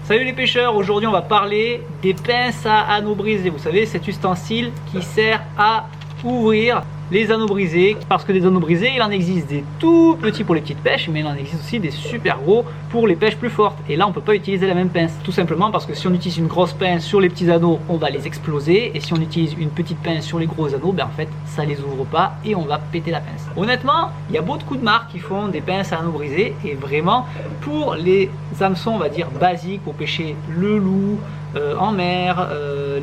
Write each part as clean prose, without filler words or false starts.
Salut les pêcheurs, aujourd'hui on va parler des pinces à anneaux brisés. Vous savez, cet ustensile qui sert à ouvrir les anneaux brisés. Parce que des anneaux brisés, il en existe des tout petits pour les petites pêches, mais il en existe aussi des super gros pour les pêches plus fortes. Et là on ne peut pas utiliser la même pince, tout simplement parce que si on utilise une grosse pince sur les petits anneaux, on va les exploser. Et si on utilise une petite pince sur les gros anneaux, ben en fait ça les ouvre pas et on va péter la pince. Honnêtement, il y a beaucoup de marques qui font des pinces à anneaux brisés. Et vraiment, pour les hameçons, on va dire basiques, pour pêcher le loup en mer,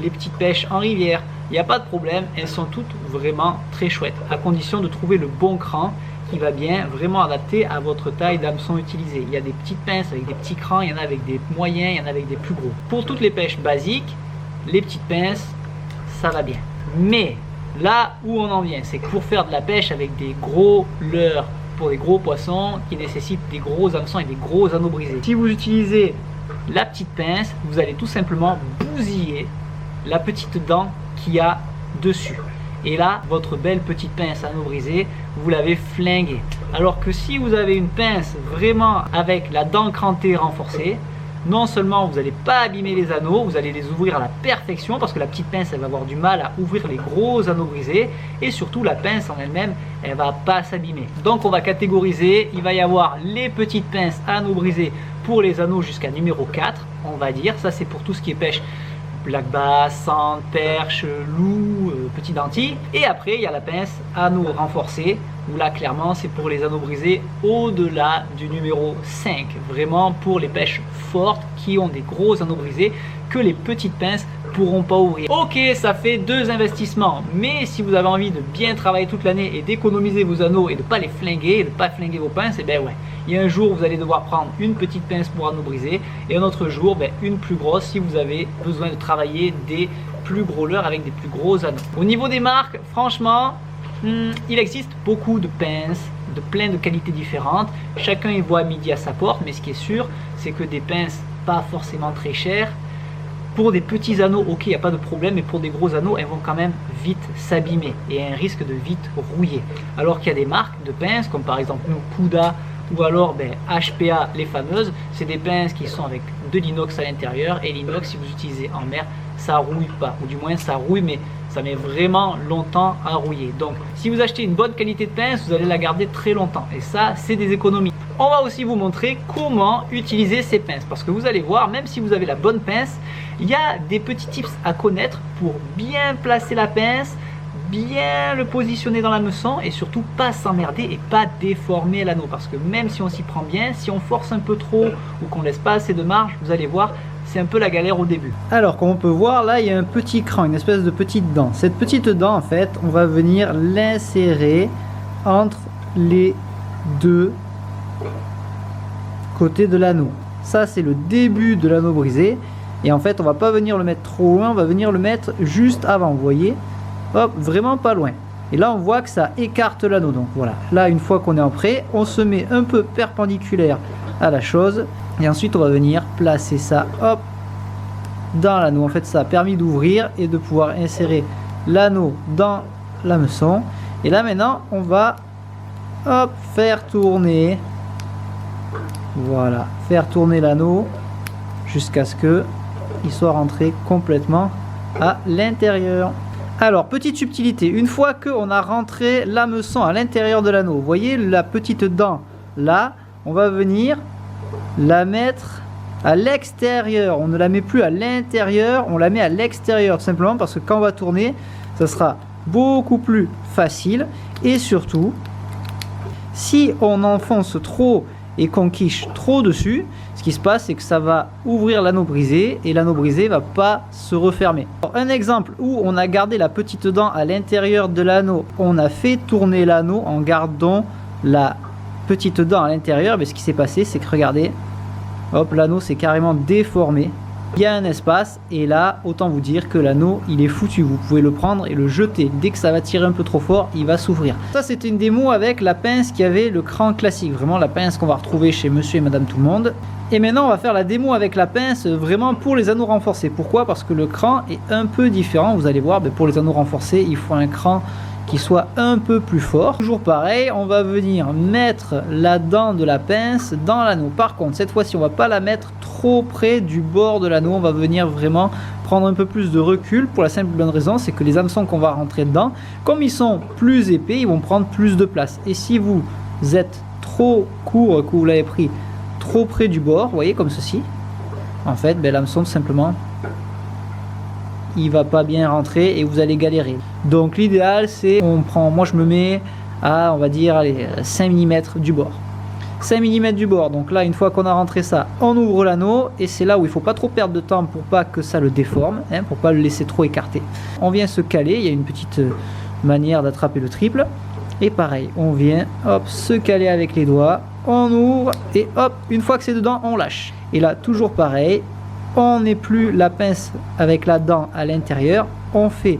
les petites pêches en rivière, il n'y a pas de problème, elles sont toutes vraiment très chouettes, à condition de trouver le bon cran qui va bien vraiment adapter à votre taille d'hameçon utilisée. Il y a des petites pinces avec des petits crans, il y en a avec des moyens, il y en a avec des plus gros. Pour toutes les pêches basiques, les petites pinces, ça va bien. Mais là où on en vient, c'est que pour faire de la pêche avec des gros leurres, pour des gros poissons qui nécessitent des gros hameçons et des gros anneaux brisés, si vous utilisez la petite pince, vous allez tout simplement bousiller la petite dent qu'il y a dessus. Et là, votre belle petite pince à anneaux brisés, vous l'avez flinguée. Alors que si vous avez une pince vraiment avec la dent crantée renforcée, non seulement vous n'allez pas abîmer les anneaux, vous allez les ouvrir à la perfection parce que la petite pince elle va avoir du mal à ouvrir les gros anneaux brisés et surtout la pince en elle-même elle va pas s'abîmer. Donc on va catégoriser, il va y avoir les petites pinces à anneaux brisés pour les anneaux jusqu'à numéro 4, on va dire, ça c'est pour tout ce qui est pêche black bass, sand, perche, loup, petit dentier. Et après il y a la pince anneau renforcé où là clairement c'est pour les anneaux brisés au-delà du numéro 5, vraiment pour les pêches fortes qui ont des gros anneaux brisés que les petites pinces pourront pas ouvrir. Ok, ça fait 2 investissements, mais si vous avez envie de bien travailler toute l'année et d'économiser vos anneaux et de pas les flinguer, et de pas flinguer vos pinces, et ben ouais, il y a un jour vous allez devoir prendre une petite pince pour anneaux brisés et un autre jour une plus grosse si vous avez besoin de travailler des plus gros leurres avec des plus gros anneaux. Au niveau des marques, franchement, il existe beaucoup de pinces de plein de qualités différentes. Chacun y voit midi à sa porte, mais ce qui est sûr, c'est que des pinces pas forcément très chères, pour des petits anneaux, ok, il n'y a pas de problème, mais pour des gros anneaux, elles vont quand même vite s'abîmer et un risque de vite rouiller. Alors qu'il y a des marques de pinces, comme par exemple Kuda ou alors HPA, les fameuses, c'est des pinces qui sont avec de l'inox à l'intérieur et l'inox, si vous utilisez en mer, ça rouille pas, ou du moins ça rouille, mais ça met vraiment longtemps à rouiller. Donc si vous achetez une bonne qualité de pince, vous allez la garder très longtemps et ça, c'est des économies. On va aussi vous montrer comment utiliser ces pinces parce que vous allez voir, même si vous avez la bonne pince, il y a des petits tips à connaître pour bien placer la pince, bien le positionner dans l'hameçon et surtout pas s'emmerder et pas déformer l'anneau parce que même si on s'y prend bien, si on force un peu trop ou qu'on laisse pas assez de marge, vous allez voir, c'est un peu la galère au début. Alors comme on peut voir là, il y a un petit cran, une espèce de petite dent. Cette petite dent en fait, on va venir l'insérer entre les deux côtés de l'anneau. Ça c'est le début de l'anneau brisé et en fait on va pas venir le mettre trop loin, on va venir le mettre juste avant, vous voyez, hop, vraiment pas loin. Et là on voit que ça écarte l'anneau. Donc voilà, là une fois qu'on est en prêt, on se met un peu perpendiculaire à la chose et ensuite on va venir placer ça hop dans l'anneau. En fait ça a permis d'ouvrir et de pouvoir insérer l'anneau dans l'hameçon. Et là maintenant on va hop faire tourner, voilà, faire tourner l'anneau jusqu'à ce que il soit rentré complètement à l'intérieur. Alors petite subtilité, une fois qu'on a rentré l'hameçon à l'intérieur de l'anneau, vous voyez la petite dent là, on va venir la mettre à l'extérieur. On ne la met plus à l'intérieur, on la met à l'extérieur tout simplement parce que quand on va tourner, ça sera beaucoup plus facile. Et surtout, si on enfonce trop et qu'on quiche trop dessus, ce qui se passe c'est que ça va ouvrir l'anneau brisé et l'anneau brisé va pas se refermer. Alors, un exemple où on a gardé la petite dent à l'intérieur de l'anneau, on a fait tourner l'anneau en gardant la petite dent à l'intérieur, mais ce qui s'est passé c'est que regardez, hop, l'anneau s'est carrément déformé. Il y a un espace et là autant vous dire que l'anneau il est foutu. Vous pouvez le prendre et le jeter, dès que ça va tirer un peu trop fort il va s'ouvrir. Ça c'était une démo avec la pince qui avait le cran classique, vraiment la pince qu'on va retrouver chez monsieur et madame tout le monde. Et maintenant on va faire la démo avec la pince vraiment pour les anneaux renforcés. Pourquoi? Parce que le cran est un peu différent. Vous allez voir, pour les anneaux renforcés il faut un cran qui soit un peu plus fort. Toujours pareil, on va venir mettre la dent de la pince dans l'anneau. Par contre, cette fois-ci, on va pas la mettre trop près du bord de l'anneau. On va venir vraiment prendre un peu plus de recul pour la simple et bonne raison, c'est que les hameçons qu'on va rentrer dedans, comme ils sont plus épais, ils vont prendre plus de place. Et si vous êtes trop court, que vous l'avez pris trop près du bord, vous voyez, comme ceci, en fait, l'hameçon, tout simplement, il va pas bien rentrer et vous allez galérer. Donc l'idéal, c'est, moi je me mets à, on va dire, allez, 5 mm du bord. 5 mm du bord. Donc là, une fois qu'on a rentré ça, on ouvre l'anneau et c'est là où il faut pas trop perdre de temps pour pas que ça le déforme, hein, pour pas le laisser trop écarté. On vient se caler, il y a une petite manière d'attraper le triple. Et pareil, on vient, hop, se caler avec les doigts, on ouvre et hop, une fois que c'est dedans, on lâche. Et là, toujours pareil, on n'est plus la pince avec la dent à l'intérieur, on fait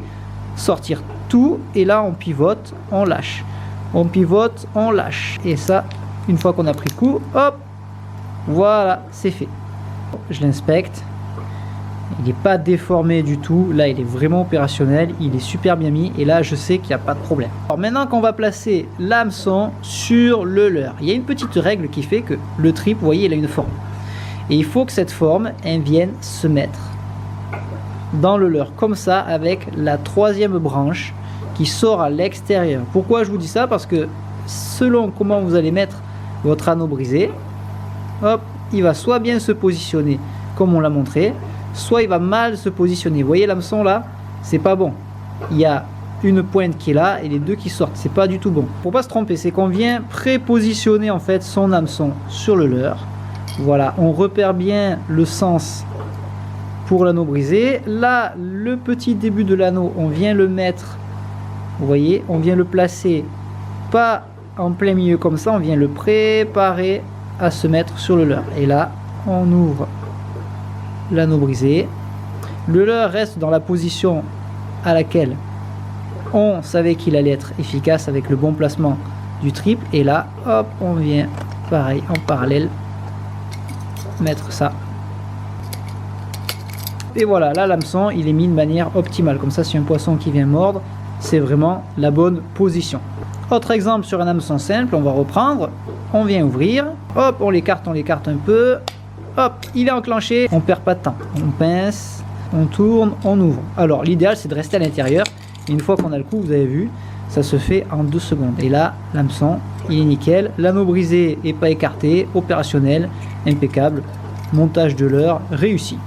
sortir tout et là on pivote, on lâche. On pivote, on lâche. Et ça, une fois qu'on a pris coup, hop, voilà, c'est fait. Je l'inspecte. Il n'est pas déformé du tout. Là, il est vraiment opérationnel. Il est super bien mis. Et là, je sais qu'il n'y a pas de problème. Alors maintenant qu'on va placer l'hameçon sur le leurre, il y a une petite règle qui fait que le trip, vous voyez, il a une forme. Et il faut que cette forme, elle vienne se mettre dans le leurre, comme ça, avec la troisième branche qui sort à l'extérieur. Pourquoi je vous dis ça? Parce que selon comment vous allez mettre votre anneau brisé, hop, il va soit bien se positionner comme on l'a montré, soit il va mal se positionner. Vous voyez l'hameçon là, c'est pas bon. Il y a une pointe qui est là et les deux qui sortent, c'est pas du tout bon. Pour pas se tromper, c'est qu'on vient prépositionner en fait son hameçon sur le leurre. Voilà, on repère bien le sens pour l'anneau brisé. Là, le petit début de l'anneau, on vient le mettre, vous voyez, on vient le placer pas en plein milieu comme ça, on vient le préparer à se mettre sur le leurre. Et là, on ouvre l'anneau brisé. Le leurre reste dans la position à laquelle on savait qu'il allait être efficace avec le bon placement du triple. Et là, hop, on vient, pareil, en parallèle, mettre ça. Et voilà, là, l'hameçon, il est mis de manière optimale. Comme ça, si un poisson qui vient mordre, c'est vraiment la bonne position. Autre exemple sur un hameçon simple, on va reprendre, on vient ouvrir, hop, on l'écarte un peu, hop, il est enclenché, on perd pas de temps, on pince, on tourne, on ouvre. Alors l'idéal c'est de rester à l'intérieur, et une fois qu'on a le coup, vous avez vu, ça se fait en 2 secondes. Et là, l'hameçon, il est nickel, l'anneau brisé est pas écarté, opérationnel, impeccable, montage de leurre réussi.